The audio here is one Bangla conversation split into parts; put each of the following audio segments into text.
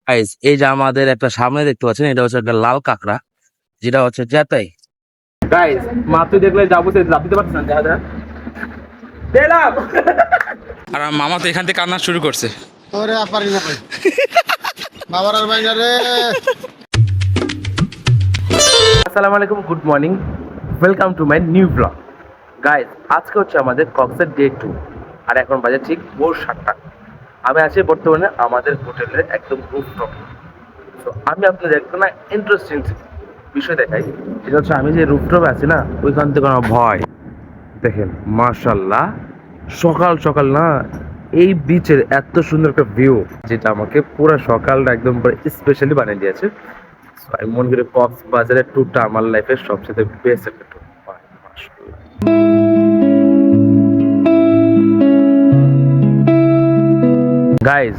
গাইস এই যে আমাদের একটা সামনে দেখতে পাচ্ছেন, এটা হচ্ছে একটা লাল কাঁকড়া, যেটা হচ্ছে জেতাই। গাইস মাত্র দেখলে যাবো, সে লাভ দিতে পারছেন যা যা দিলাম। আর আমার মামা তো এখান থেকে কান্না শুরু করছে। ওরে পারি না ভাই, বাবার আর বাইনা রে। আসসালামু আলাইকুম, good morning, welcome to my new blog. Guys আজকে হচ্ছে আমাদের কক্সের ডে 2, আর এখন বাজে ঠিক ভোর 7টা। আমি আছি বর্তমানে আমাদের হোটেলের একদম রুফটপ। তো আমি আপনাদের একটা না ইন্টারেস্টিং বিষয় দেখাই। সেটা হচ্ছে আমি যে রুফটপে আছি না, ওইখান থেকে আমার ভয় দেখেন মাশাল্লাহ, সকাল সকাল না এই বিচের এত সুন্দর একটা ভিউ, যেটা আমাকে পুরো সকালটা একদম স্পেশালি বানিয়ে দিয়েছে। So, আমি মনে করি কক্সবাজারের ট্যুরটা আমার লাইফের সবচেয়ে বেস্ট একটা ট্যুর। গাইজ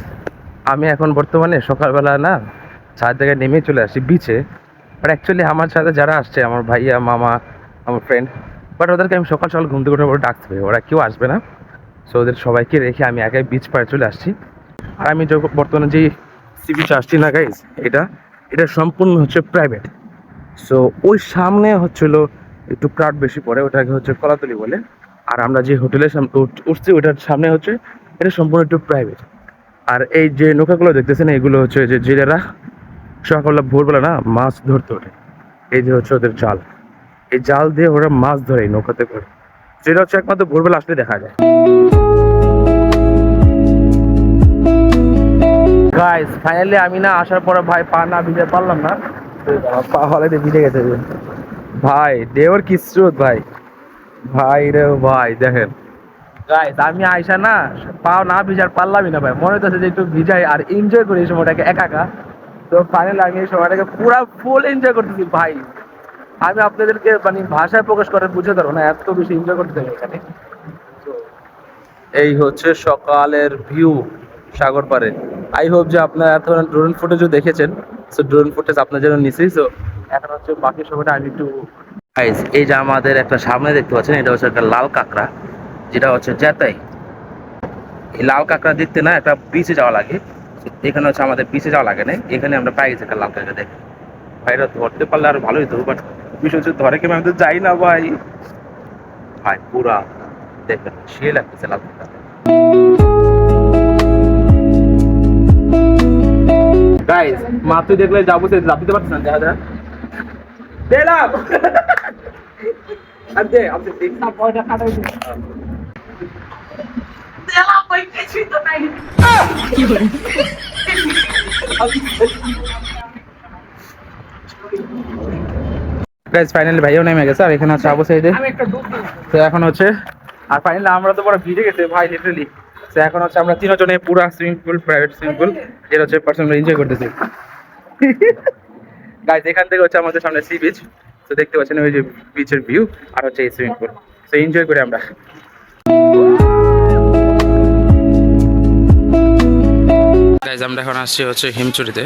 আমি এখন বর্তমানে সকালবেলা না ছাদ থেকে নেমে চলে আসি বিচে। বাট অ্যাকচুয়ালি আমার সাথে যারা আসছে, আমার ভাইয়া, মামা, আমার ফ্রেন্ড, বাট ওদেরকে আমি সকাল সকাল ঘুম থেকে ওঠার পরে ডাকতে পারি, ওরা কেউ আসবে না। সো ওদের সবাইকে রেখে আমি একাই বিচ পাড়ে চলে আসছি। আর আমি যখন বর্তমানে যে সি বিচে আসছি না গাইজ, এটা সম্পূর্ণ হচ্ছে প্রাইভেট। সো ওই সামনে হচ্ছিল একটু ক্রাউড বেশি পড়ে, ওটাকে হচ্ছে কলাতলি বলে। আর আমরা যে হোটেলের সামনে উঠছি ওটার সামনে হচ্ছে এটা সম্পূর্ণ একটু প্রাইভেট। আর এই যে নৌকাগুলো দেখতেছেন, এগুলো হচ্ছে যে জেলেরা সকালবেলা ভোরবেলা না মাছ ধরতে ওঠে। এই যে হচ্ছে ওদের জাল, এই জাল দিয়ে ওরা মাছ ধরে এই নৌকাতে করে, যেটা হচ্ছে একমাত্র ভোরবেলা আসলে দেখা যায়। গাইস ফাইনালি আমি না আসার পরে ভাই পা না ভিজে পারলাম না, পা হলে ভিজে গেছে ভাই। দেওয়ার কি স্রোত ভাই, ভাই রে ভাই দেখেন। গাইস আমি আইসা না পাও না ভিজার পারলামই না ভাই, মনে হচ্ছে যে একটু ভিজাই আর এনজয় করি এই সময়টাকে একা একা। তো ফাইনালি আমি এই সময়টাকে পুরো ফুল এনজয় করতেছি ভাই। আমি আপনাদেরকে মানে ভাষায় প্রকাশ করে বুঝে পারবো না, এত বেশি এনজয় করতে এখানে। এই হচ্ছে সকালের ভিউ সাগর পাড়ে। আই হোপ যে আপনারা এতক্ষণ ড্রোন ফুটেজও দেখেছেন। সো ড্রোন ফুটেজ আপনার জন্য নিছি। সো এখন হচ্ছে বাকি সময়টা আমি একটু গাইস এই যে আমাদের একটা সামনে দেখতে পাচ্ছেন, এটা হচ্ছে একটা লাল কাঁকড়া, যেটা হচ্ছে জেতাই। এই লাল কাঁকড়া দেখতে না একটা বিচে যাওয়া লাগে। এখানে হচ্ছে আমাদের বিচে যাওয়া লাগে না, এখানে আমরা পাই গেছি একটা লাল কাঁকড়া দেখে। ভাইরা ধরতে পারলে আরো ভালোই হতো, বাট বিষয় হচ্ছে ধরে কেমন আমি তো যাই না ভাই। ভাই পুরা দেখেন সে লাগতেছে লাল কাঁকড়া। গাইস মাত্র দেখলে যাবো, সে লাভ দিতে পারছেন যা যা দিলাম। আরে আপনি দেখনা পয়সা কাটাই দিন দিলাম ভাই, কিছুই তো নাই। কি বলেন গাইস ফাইনালি ভাইও নেমে গেছে, আর এখানে আছে আবু সাইদে। তো এখন হচ্ছে আর ফাইনালি আমরা তো পুরো ভিজে গেছে ভাই লিটারালি। তো এখন হচ্ছে আমরা তিনজনে পুরো swimming pool, private swimming pool, যেটা হচ্ছে পার্সোনালি এনজয় করতেছি। গাইস এখান থেকে হচ্ছে আমাদের সামনে সি বিচ। তো দেখতে পাচ্ছেন ওই যে বিচের ভিউ, আর হচ্ছে এই সুইমিং পুল। তো এনজয় করি আমরা। গাইস আমরা এখন আসছি হচ্ছে হিমচুরিতে,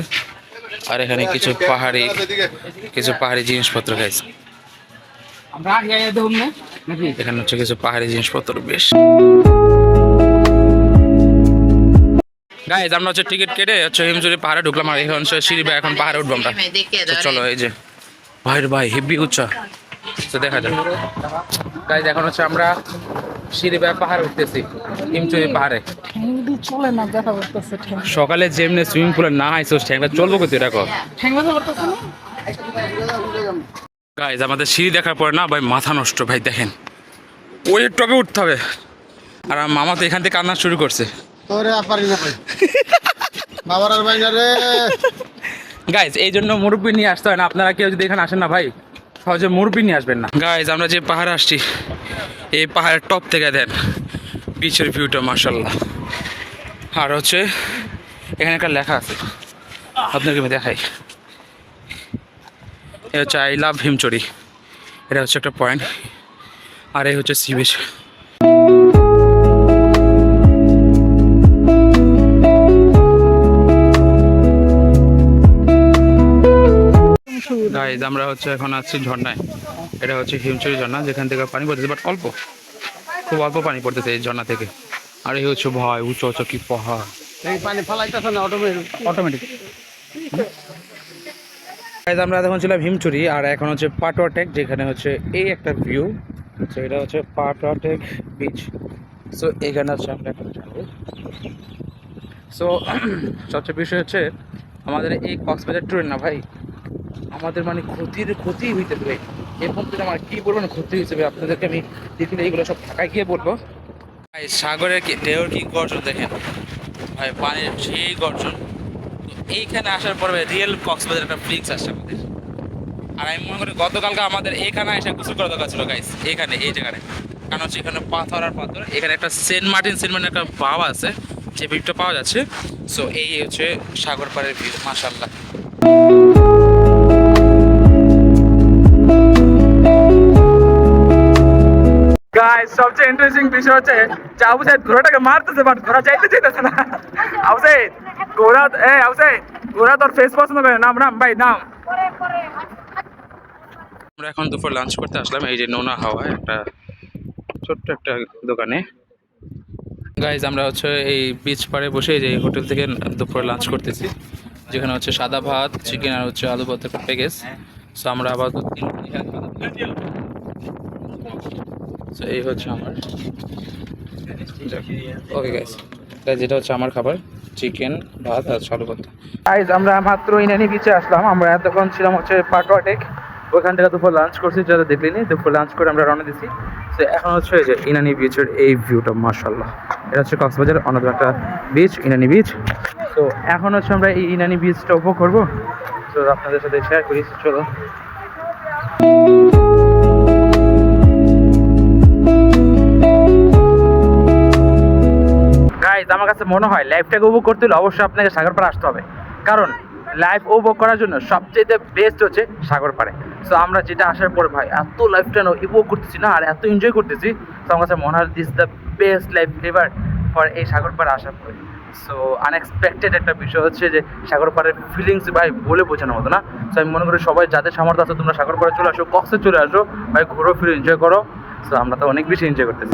আর এখানে কিছু পাহাড়ি জিনিসপত্র গাইস। এখানে হচ্ছে কিছু পাহাড়ি জিনিসপত্র বেশ। গাইস আমরা হচ্ছে টিকিট কেটে হচ্ছে হিমচুরি পাহাড়ে ঢুকলাম, আর এখন হচ্ছে সিঁড়ি বা এখন পাহাড়ে উঠবো আমরা। তো চলো এই যে ভাই হেভি উচ্চা, তো দেখা যাক। গাইস এখন হচ্ছে আমরা সিঁড়ি বা পাহাড়ে উঠতেছি হিমচুরি পাহাড়ে। চলে না দেখা করতেছে সকালে যেমনি সুইমিং পুলে না আইসো ঠ্যাংটা চলবো কোথায় দেখো। গাইস আমাদের সিঁড়ি দেখার পরে না ভাই মাথা নষ্ট ভাই, দেখেন ওই টপে উঠতে হবে। আর আমার মামা তো এখান থেকে কান্না শুরু করছে। ওরে পারি না ভাই, বাবার আর বাইনা রে। গাইস এই জন্য মুরব্বি নিয়ে আসতে হয় না, আপনারা কেউ যদি এখানে আসেন না ভাই সহজে মুরব্বি নিয়ে আসবেন না। গাইস আমরা যে পাহাড়ে আসছি, এই পাহাড়ের টপ থেকে দেন বিচের ভিউটা মাশাআল্লাহ। আর হচ্ছে এখানে একটা লেখা আছে, আপনাকে আমি দেখাই। এ হচ্ছে আই লাভ হিমচুরি, এটা হচ্ছে একটা পয়েন্ট। আর এই হচ্ছে সি বিচ। গাইস আমরা হচ্ছে এখন আছি ঝর্ণায়। এটা হচ্ছে হিমচুরি ঝর্ণা, যেখান থেকে পানি পড়তেছে, বাট খুব অল্প পানি পড়তেছে এই ঝর্ণা থেকে। আর এই হচ্ছে ভাই উঁচু উঁচু কি পাহাড়, এই পানি ফলাইতেছ না অটোমেটিক। Guys, আমরা এখন ছিলাম হিমচুরি আর এখন হচ্ছে পাটোয়া টেক, যেখানে হচ্ছে এই একটা ভিউ। সো এটা হচ্ছে পাটোয়া টেক বিচ। সো এখানে হচ্ছে আমরা এখন যাবো। সো সবচেয়ে বিষয় হচ্ছে আমাদের এই কক্সবাজার ট্যুরে না ভাই, আমাদের মানে ক্ষতি হইতে পারে। এরকম তো আমার কি বলবো না, ক্ষতি হিসেবে আপনাদেরকে আমি দেখলে এইগুলো সব ঢাকায় গিয়ে বলবো। ভাই সাগরের কি ঢেউর কি গর্জন দেখেন ভাই, পানির সেই গর্জন। তো এইখানে আসার পরে রিয়েল কক্সবাজার একটা ফিলিংস আসছে আমাদের। আর আমি মনে করি গতকালকে আমাদের এখানে এসে গোসল করা দরকার ছিল গাইস, এখানে এই জায়গায়। কারণ হচ্ছে এখানে পাথর আর পাথর, এখানে একটা সেন্ট মার্টিন একটা ভাব আছে, যে ভিউটা পাওয়া যাচ্ছে। সো এই হচ্ছে সাগর পাড়ের ভিউ, মাশাআল্লাহ। গাইস সবচেয়ে ইন্টারেস্টিং বিষয় হচ্ছে যে আবু সাইদ ঘোড়াটাকে মারতেছে, বাট ঘোড়া চাইতেছে না। আবু সাইদ আবু সাইদ ঘোড়া তোর ফেস পছন্দ করে, নাম ভাই নাম। আমরা এখন দুপুর লাঞ্চ করতে আসলাম এই যে নোনা হাওয়া একটা ছোট্ট একটা দোকানে। গাইজ আমরা হচ্ছে এই বিচ পাড়ে বসে যে হোটেল থেকে দুপুরে লাঞ্চ করতেছি, যেখানে হচ্ছে সাদা ভাত, চিকেন আর হচ্ছে আলু ভর্তার প্যাকেজ। সো আমরা আবার এই হচ্ছে আমার ওকে গাইজ, যেটা হচ্ছে আমার খাবার, চিকেন ভাত আর আলু ভর্তা। গাইজ আমরা মাত্র ইনানি বিচে আসলাম। আমরা এতক্ষণ ছিলাম হচ্ছে পাটোয়া টেক, ওইখান থেকে দুপুর লাঞ্চ করছি, যারা দেখলিনি। দুপুর লাঞ্চ করে আমরা রওনা দিছি। তো এখন হচ্ছে এই যে ইনানি বিচের এই ভিউটা, মাশাআল্লাহ। এটা হচ্ছে কক্সবাজার অন্যতম একটা বিচ, ইনানি বিচ। তো এখন হচ্ছে আমরা এই ইনানি বিচটা উপভোগ করবো। তো আপনাদের সাথে শেয়ার করি, চলো। গাইজ আমার কাছে মনে হয় লাইফটাকে উপভোগ করতে হলে অবশ্যই আপনাকে সাগর পাড়ে আসতে হবে, কারণ লাইফ উপভোগ করার জন্য সবচেয়ে বেস্ট হচ্ছে সাগর পাড়ে। সো আমরা যেটা আসার পর ভাই এত লাইফটা উপভোগ করতেছি না, আর এত এনজয় করতেছি। তো আমার কাছে মনে হয় this the best life ever for এই সাগর পাড়ে আসার পরে। সো আনএক্সপেক্টেড একটা বিষয় হচ্ছে যে সাগর পাড়ের ফিলিংস ভাই বলে বোঝানোর মতো না। সো আমি মনে করি সবাই যাদের সামর্থ্য আছে তোমরা সাগর পাড়ে চলে আসো, কক্সে চলে আসো ভাই, ঘুরো ফিরে এনজয় করো। সো আমরা তো অনেক বেশি এনজয় করতেছি।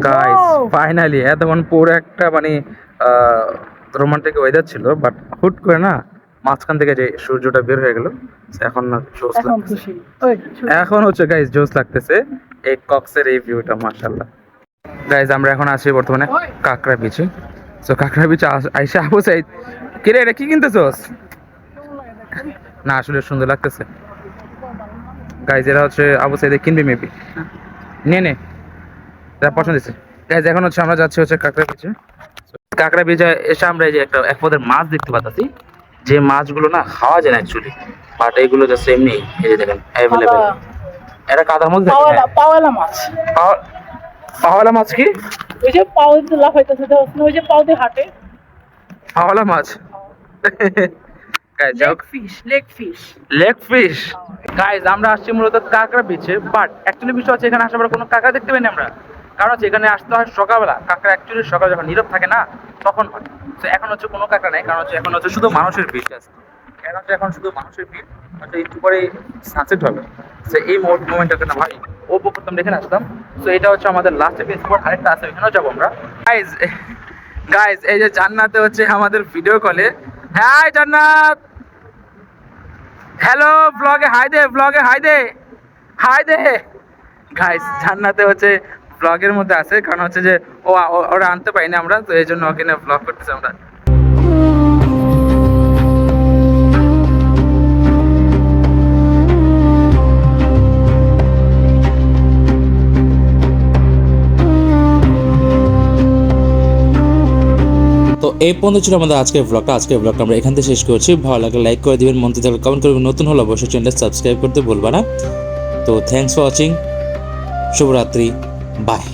গাইস ফাইনালি এতক্ষণ পুরো একটা মানে রোমান্টিক ওয়েদার ছিল, বাট হুট করে না মাঝখান থেকে যে সূর্যটা বের হয়ে গেল, এখন না জোস লাগতেছে। এখন হচ্ছে গাইস জোস লাগতেছে এই কক্সের এই ভিউটা, মাশাআল্লাহ। গাইস আমরা এখন আছি বর্তমানে কাঁকড়া বিচে। সো কাঁকড়া বিচে আইসা আবু সাইদ, কিরে এটা কি কিনতেছস? না আসলে সুন্দর লাগতেছে গাইস, এরা হচ্ছে আবু সাইদ কিনবে মেবি, নে পছন্দ হয়েছে। গাইজ এখন হচ্ছে আমরা যাচ্ছি হচ্ছে কাঁকড়া বিচে। কাঁকড়া বিচে এসে আমরা এই যে একটা এক পদের মাছ দেখতে পাচ্ছি, যে মাছগুলো না খাওয়া যায় না অ্যাকচুয়ালি, বাট এইগুলো জাস্ট এমনি এই যে দেখেন অ্যাভেলেবেল। এটা কাদার মধ্যে পাওয়ালা মাছ। পাওয়ালা মাছ কি? ওই যে পাও দিয়ে লাফাইতেছে, ওই যে পাও দিয়ে হাঁটে, পাওয়ালা মাছ। Leg fish. গাইজ আমরা আসছি মূলত কাঁকড়া বিচে, বাট অ্যাকচুয়ালি বিষয় হচ্ছে এখানে আসার পর কোনো কাঁকড়া দেখতে পাইনি আমরা, কারণ হচ্ছে এখানে আসতে হয় সকালবেলা। কাঁকড়া অ্যাকচুয়ালি সকালে যখন নীরব থাকে না তখন হয়। তো এখন হচ্ছে কোনো কাঁকড়া নেই, কারণ হচ্ছে এখন হচ্ছে শুধু মানুষের ভিড় আছে। এখন হচ্ছে এখন শুধু মানুষের ভিড়, হচ্ছে একটু পরে সানসেট হবে। তো এই মোমেন্টটাকে না ভাই ও করতাম এখানে আসতাম। তো এটা হচ্ছে আমাদের লাস্ট স্পট, আরেকটা আছে ওইখানেও যাবো আমরা। গাইজ এই যে জান্নাতে হচ্ছে আমাদের ভিডিও কলে, হ্যাঁ জান্নাত, হ্যালো ব্লগে হাই দে গাইস। জান্নাতে হচ্ছে ব্লগের মধ্যে আছে, কারণ হচ্ছে যে ওরা আনতে পারি না আমরা, তো এই জন্য ওখানে ব্লগ করতেছি আমরা। তো এই পর্যন্ত ছিল আমাদের আজকের ব্লগটা আমরা এখান থেকে শেষ করছি। ভালো লাগলে লাইক করে দিবেন, মন্তব্য থাকলে কমেন্ট করবেন, নতুন হলে অবশ্যই চ্যানেলটা সাবস্ক্রাইব করতে ভুলবা না। তো থ্যাঙ্কস ফর ওয়াচিং, শুভরাত্রি, বাই।